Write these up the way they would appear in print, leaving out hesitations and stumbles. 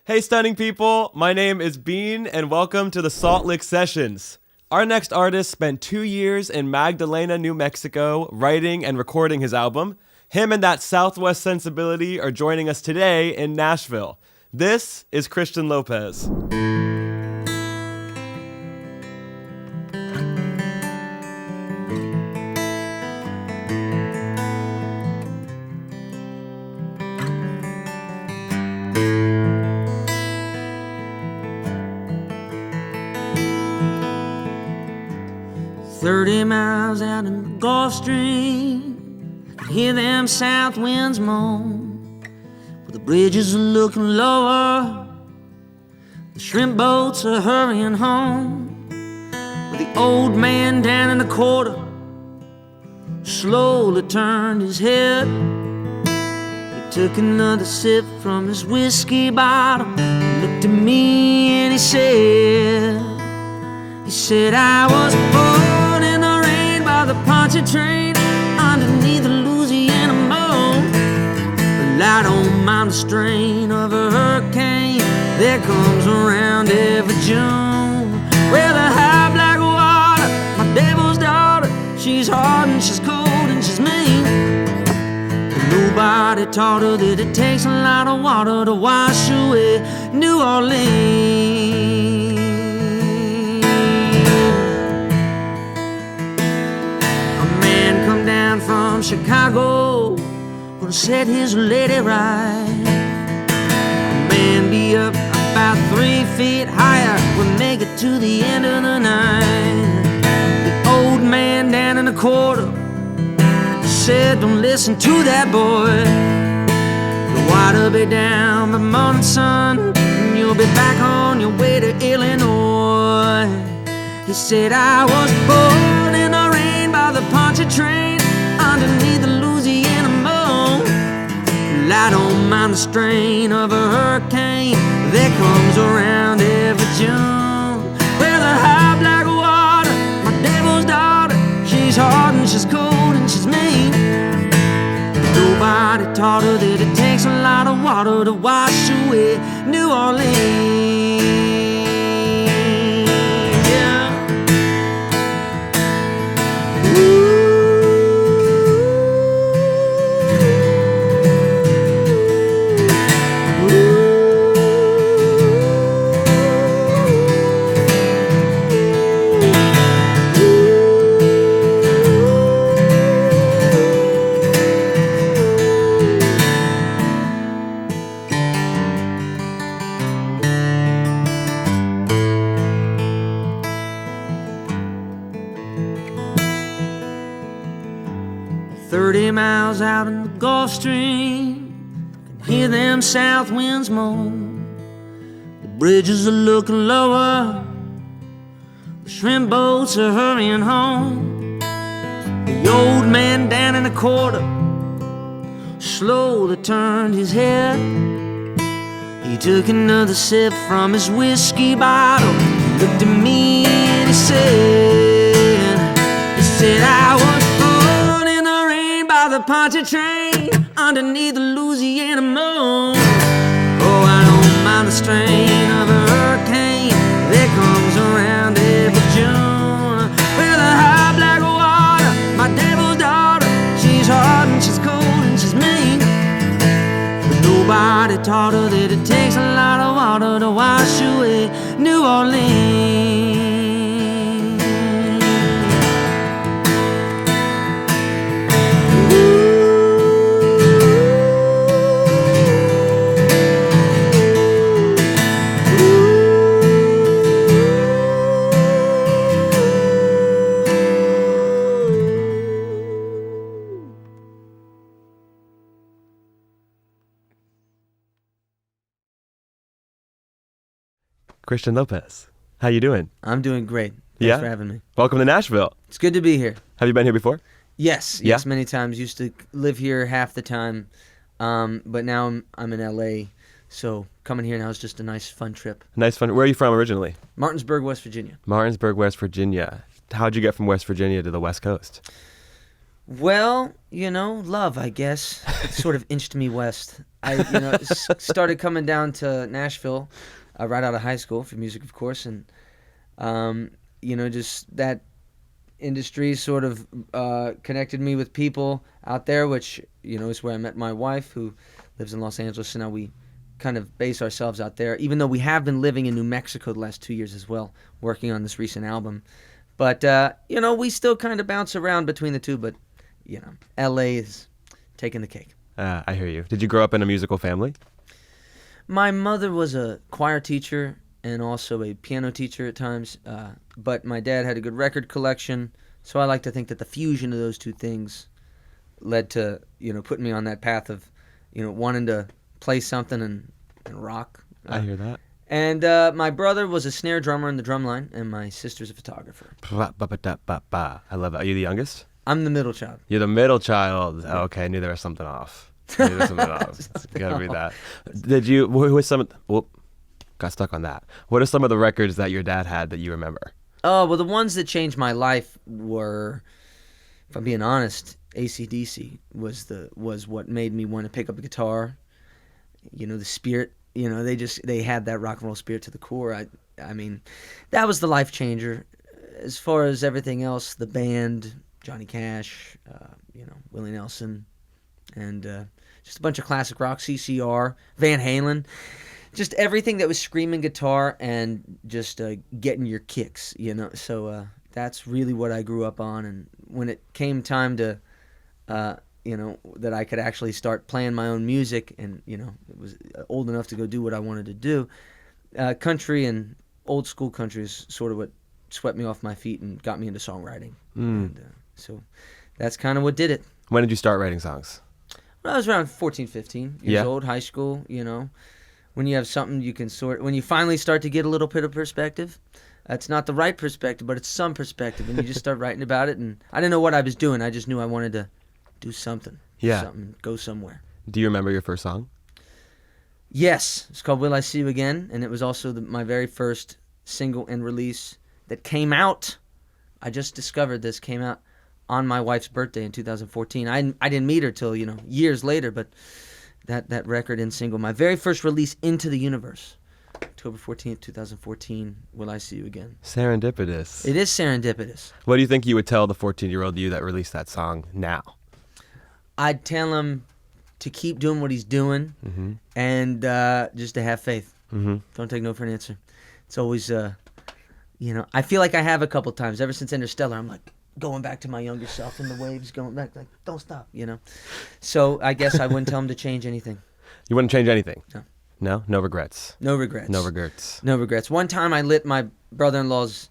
Hey, stunning people. My name is Beane, and welcome to the Salt Lick Sessions. Our next artist spent 2 years in Magdalena, New Mexico, writing and recording his album. Him and that Southwest sensibility are joining us today in Nashville. This is Christian Lopez. 30 miles out in the Gulf Stream, I can hear them south winds moan. But the bridges are looking lower, the shrimp boats are hurrying home. But the old man down in the quarter slowly turned his head. He took another sip from his whiskey bottle, looked at me and he said, I was born in the rain by the Ponchatrain underneath the Louisiana moan. But I don't mind the strain of a hurricane that comes around every June. Well, the high black water, my devil's daughter, she's hard and she's cold and she's mean. But nobody taught her that it takes a lot of water to wash away New Orleans. From Chicago, gonna set his lady right. A man be up about 3 feet higher, we'll make it to the end of the night. The old man down in the quarter said, don't listen to that boy. The water'll be down by morning sun, and you'll be back on your way to Illinois. He said, I was born in the rain by the Ponchatrain underneath the Louisiana moan. I don't mind the strain of a hurricane that comes around every June. Well, the high black water, my devil's daughter, she's hard and she's cold and she's mean. Nobody taught her that it takes a lot of water to wash away New Orleans. Miles out in the Gulf Stream, can hear them south winds moan. The bridges are looking lower, the shrimp boats are hurrying home. The old man down in the quarter slowly turned his head. He took another sip from his whiskey bottle, looked at me and he said, I was the Ponchatrain underneath the Louisiana moan. Oh, I don't mind the strain of a hurricane that comes around every June. Well, the high black water, my devil's daughter, she's hard and she's cold and she's mean. But nobody taught her that it takes a lot of water to wash away New Orleans. 'Christian Lopez. How you doing? I'm doing great. Thanks for having me. Welcome to Nashville. It's good to be here. Have you been here before? Yes, many times. Used to live here half the time, but now I'm in LA, so coming here now is just a nice, fun trip. Nice fun. Where are you from originally? Martinsburg, West Virginia. Martinsburg, West Virginia. How'd you get from West Virginia to the West Coast? Well, love, I guess. It sort of inched me west. I started coming down to Nashville right out of high school for music, of course, and just that industry sort of connected me with people out there, which is where I met my wife, who lives in Los Angeles, and now we kind of base ourselves out there, even though we have been living in New Mexico the last 2 years as well, working on this recent album. But we still kind of bounce around between the two, but LA is taking the cake. I hear you. Did you grow up in a musical family? My mother was a choir teacher and also a piano teacher at times, but my dad had a good record collection, so I like to think that the fusion of those two things led to putting me on that path of wanting to play something and rock. I hear that. And my brother was a snare drummer in the drumline, and my sister's a photographer. I love that. Are you the youngest? I'm the middle child. You're the middle child. Oh, okay, I knew there was something off. Gotta be that. Did you? Who was some? Whoop, got stuck on that. What are some of the records that your dad had that you remember? Oh well, the ones that changed my life were, if I'm being honest, AC/DC was what made me want to pick up a guitar. The spirit. They had that rock and roll spirit to the core. I mean, that was the life changer. As far as everything else, the band, Johnny Cash, Willie Nelson, and just a bunch of classic rock, CCR, Van Halen, just everything that was screaming guitar and just getting your kicks, So that's really what I grew up on. And when it came time to, that I could actually start playing my own music and, it was old enough to go do what I wanted to do, country and old school country is sort of what swept me off my feet and got me into songwriting. And, so that's kind of what did it. When did you start writing songs? When I was around 14, 15 years old, high school, when you have something you can when you finally start to get a little bit of perspective, it's not the right perspective, but it's some perspective, and you just start writing about it. And I didn't know what I was doing. I just knew I wanted to do something. Something, go somewhere. Do you remember your first song? Yes. It's called Will I See You Again, and it was also my very first single and release that came out. I just discovered this came out on my wife's birthday in 2014. I didn't meet her till years later, but that record and single, my very first release into the universe, October 14th, 2014. Will I See You Again? Serendipitous. It is serendipitous. What do you think you would tell the 14-year-old you that released that song now? I'd tell him to keep doing what he's doing, and just to have faith. Don't take no for an answer. It's always I feel like I have a couple times ever since Interstellar. I'm like going back to my younger self in the waves, going back like don't stop, So I guess I wouldn't tell him to change anything. You wouldn't change anything? No. No regrets. No regrets. No regrets. No regrets. One time I lit my brother-in-law's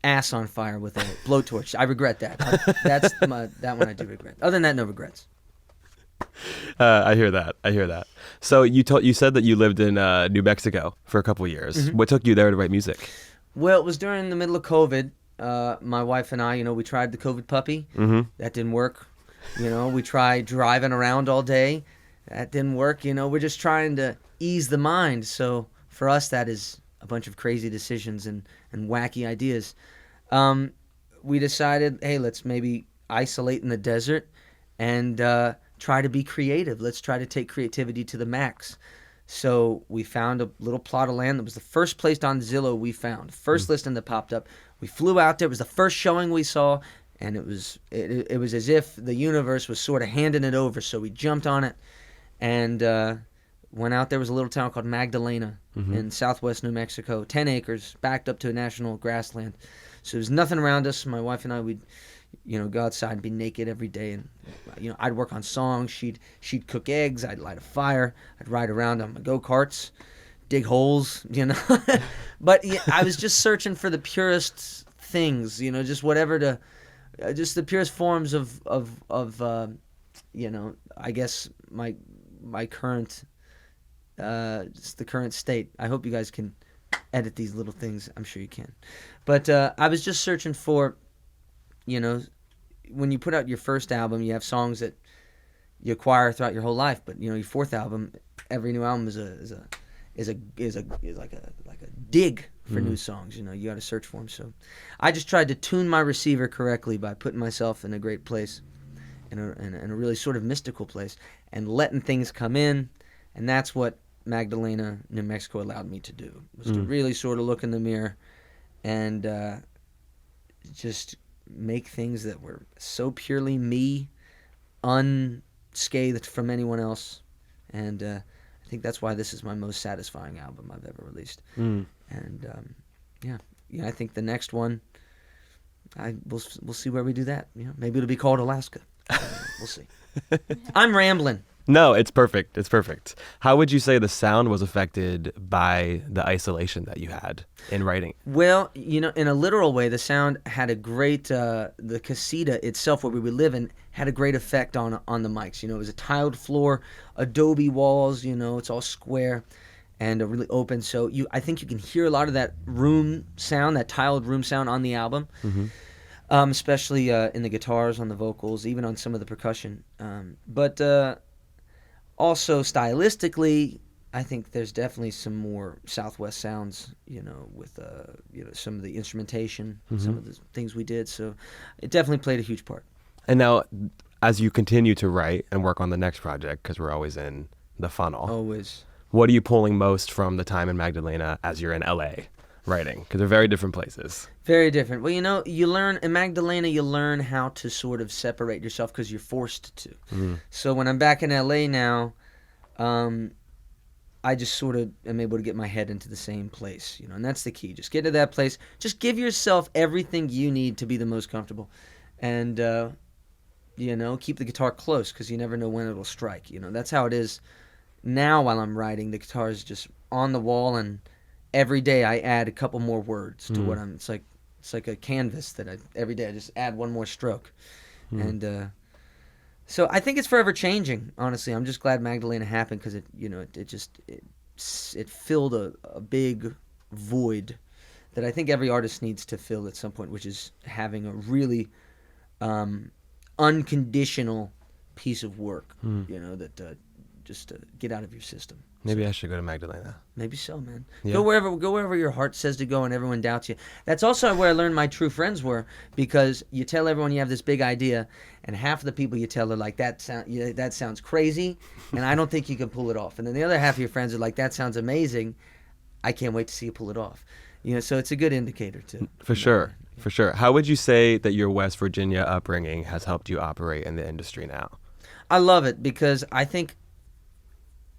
ass on fire with a blowtorch. I regret that. That one I do regret. Other than that, no regrets. I hear that. So you said that you lived in New Mexico for a couple of years. What took you there to write music? Well, it was during the middle of COVID. My wife and I, we tried the COVID puppy. That didn't work. We tried driving around all day. That didn't work. We're just trying to ease the mind. So for us, that is a bunch of crazy decisions and wacky ideas. We decided, hey, let's maybe isolate in the desert and try to be creative. Let's try to take creativity to the max. So we found a little plot of land that was the first place on Zillow we found. First listing that popped up. We flew out there. It was the first showing we saw, and it was as if the universe was sort of handing it over. So we jumped on it and went out there. Was a little town called Magdalena in southwest New Mexico, 10 acres, backed up to a national grassland. So there's nothing around us. My wife and I, we'd go outside and be naked every day, and I'd work on songs. She'd cook eggs. I'd light a fire. I'd ride around on my go-karts, dig holes. But I was just searching for the purest things. Just whatever just the purest forms of I guess my current just the current state. I hope you guys can edit these little things. I'm sure you can. But I was just searching for, when you put out your first album, you have songs that you acquire throughout your whole life. But your fourth album, every new album is like a dig for new songs. You got to search for them. So I just tried to tune my receiver correctly by putting myself in a great place, in a really sort of mystical place, and letting things come in. And that's what Magdalena, New Mexico allowed me to do, was to really sort of look in the mirror and just make things that were so purely me, unscathed from anyone else. And I think that's why this is my most satisfying album I've ever released. And I think the next one, we'll see where we do that. Maybe it'll be called Alaska. We'll see. I'm rambling. No, it's perfect. It's perfect. How would you say the sound was affected by the isolation that you had in writing? Well, in a literal way, the sound had a great, the casita itself, where we would live in, had a great effect on the mics. It was a tiled floor, adobe walls, it's all square and really open. So I think you can hear a lot of that room sound, that tiled room sound on the album. Especially in the guitars, on the vocals, even on some of the percussion. But also stylistically, I think there's definitely some more Southwest sounds, with some of the instrumentation, some of the things we did. So it definitely played a huge part. And now, as you continue to write and work on the next project, because we're always in the funnel. Always. What are you pulling most from the time in Magdalena as you're in LA writing? Because they're very different places. Very different. Well, you learn in Magdalena, you learn how to sort of separate yourself because you're forced to. So when I'm back in LA now, I just sort of am able to get my head into the same place, and that's the key. Just get to that place. Just give yourself everything you need to be the most comfortable, and keep the guitar close because you never know when it'll strike. That's how it is now. While I'm writing, the guitar is just on the wall, and every day I add a couple more words to what I'm. It's like a canvas that every day I just add one more stroke, and so I think it's forever changing. Honestly, I'm just glad Magdalena happened because it filled a big void that I think every artist needs to fill at some point, which is having a really unconditional piece of work. That just to get out of your system. Maybe I should go to Magdalena. Maybe so, man. Yeah. Go wherever your heart says to go and everyone doubts you. That's also where I learned my true friends were, because you tell everyone you have this big idea, and half of the people you tell are like, that sounds crazy, and I don't think you can pull it off. And then the other half of your friends are like, that sounds amazing. I can't wait to see you pull it off. So it's a good indicator too. For sure. How would you say that your West Virginia upbringing has helped you operate in the industry now? I love it because I think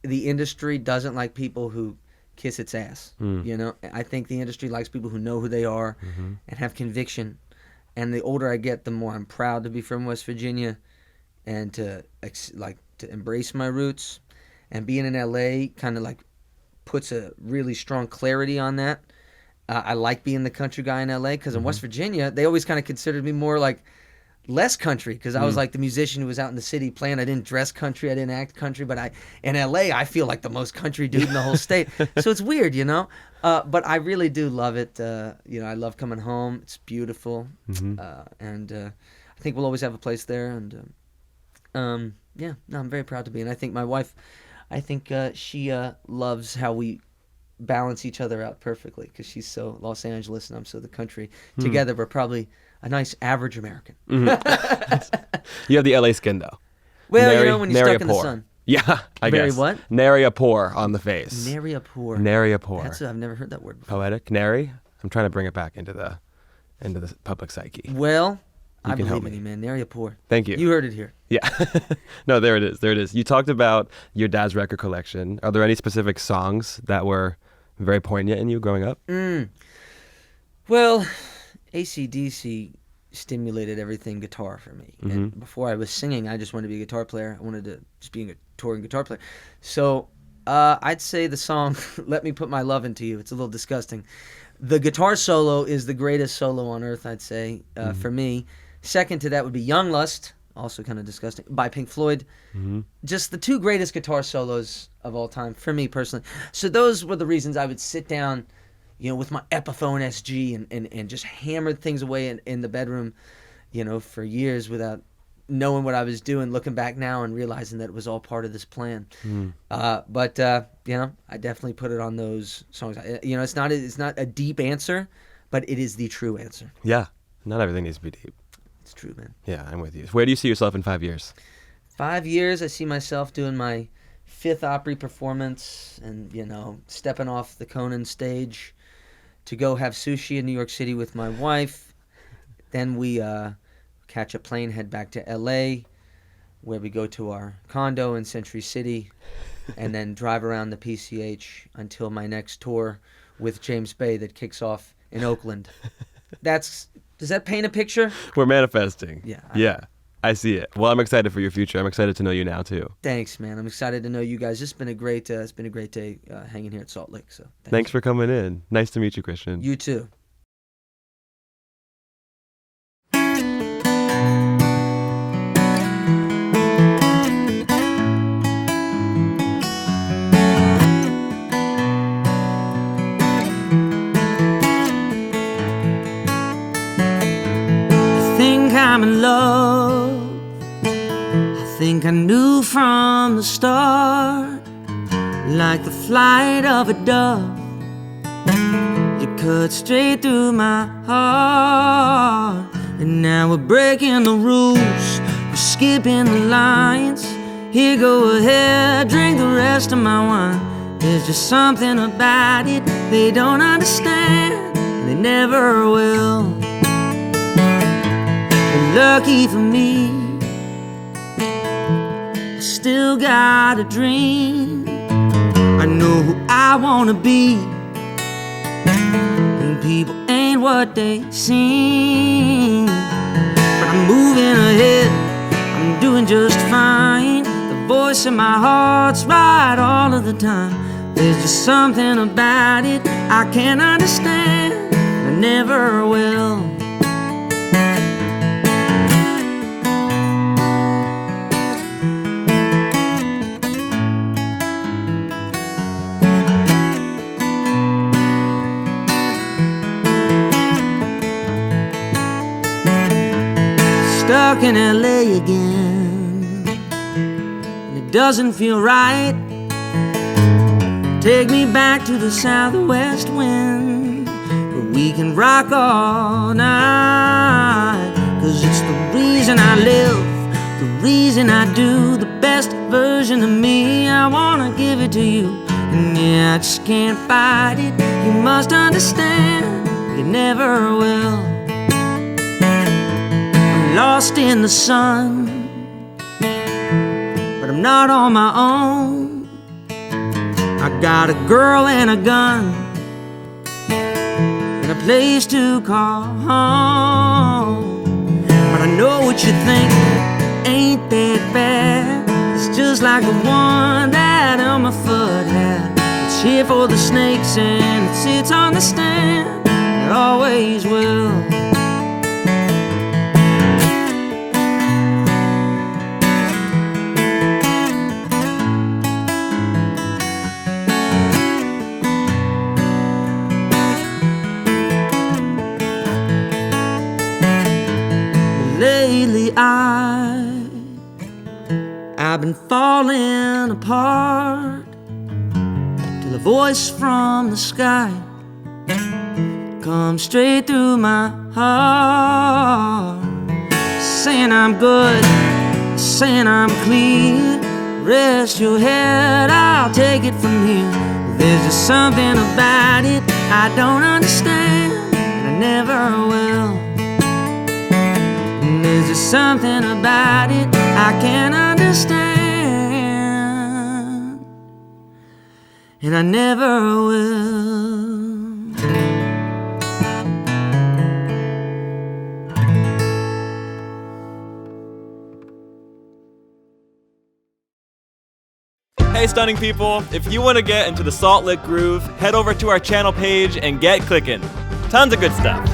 the industry doesn't like people who kiss its ass. I think the industry likes people who know who they are and have conviction. And the older I get, the more I'm proud to be from West Virginia and to embrace my roots. And being in LA kind of puts a really strong clarity on that. I like being the country guy in LA because in West Virginia, they always kind of considered me more less country because I was the musician who was out in the city playing. I didn't dress country, I didn't act country, but in LA I feel like the most country dude in the whole state. So it's weird, but I really do love it. I love coming home. It's beautiful, and I think we'll always have a place there. And I'm very proud to be. And I think my wife, she loves how we balance each other out perfectly because she's so Los Angeles and I'm so the country. Together we're probably a nice average American. You have the LA skin though. Well, when you're stuck in the sun. Yeah, I guess. Very what? Nary a pore on the face. Nary a pore. Nary a pore. I've never heard that word before. Poetic? Nary? I'm trying to bring it back into the public psyche. Well, I believe in you, man. Nary a pore. Thank you. You heard it here. Yeah. No, there it is. You talked about your dad's record collection. Are there any specific songs that were very poignant in you growing up? Well, AC/DC stimulated everything guitar for me. And before I was singing, I just wanted to be a guitar player. I wanted to just be a touring guitar player. So I'd say the song Let Me Put My Love Into You. It's a little disgusting. The guitar solo is the greatest solo on earth, I'd say, for me. Second to that would be Young Lust, also kind of disgusting, by Pink Floyd. Just the two greatest guitar solos of all time for me personally. So those were the reasons I would sit down with my Epiphone SG and just hammer things away in the bedroom, for years without knowing what I was doing, looking back now and realizing that it was all part of this plan. But I definitely put it on those songs. It's not a deep answer, but it is the true answer. Yeah. Not everything needs to be deep. It's true, man. Yeah, I'm with you. Where do you see yourself in 5 years? 5 years, I see myself doing my fifth Opry performance and, stepping off the Conan stage to go have sushi in New York City with my wife. Then we catch a plane, head back to L.A., where we go to our condo in Century City, and then drive around the PCH until my next tour with James Bay that kicks off in Oakland. Does that paint a picture? We're manifesting. Yeah. Yeah. I see it. Well, I'm excited for your future. I'm excited to know you now too. Thanks, man. I'm excited to know you guys. It's been a great day hanging here at Salt Lake. So thanks for coming in. Nice to meet you, Christian. You too. I'm in love. I think I knew from the start, like the flight of a dove, you cut straight through my heart. And now we're breaking the rules, we're skipping the lines. Here, go ahead, drink the rest of my wine. There's just something about it they don't understand, they never will. Lucky for me, I still got a dream. I know who I wanna be, and people ain't what they seem. But I'm moving ahead, I'm doing just fine. The voice in my heart's right all of the time. There's just something about it I can't understand, I never will. Stuck in LA again, and it doesn't feel right. Take me back to the southwest wind, where we can rock all night. 'Cause it's the reason I live, the reason I do, the best version of me. I wanna give it to you, and yeah, I just can't fight it. You must understand, you never will. Lost in the sun, but I'm not on my own. I got a girl and a gun, and a place to call home. But I know what you think, ain't that bad. It's just like the one that Elmer Fudd had. It's here for the snakes and it sits on the stand, it always will. Lately I've been falling apart, till a voice from the sky comes straight through my heart, saying I'm good, saying I'm clear. Rest your head, I'll take it from here. There's just something about it I don't understand, and I never will. There's just something about it I can't understand, and I never will. Hey, stunning people, if you want to get into the Salt Lick groove, head over to our channel page and get clicking. Tons of good stuff.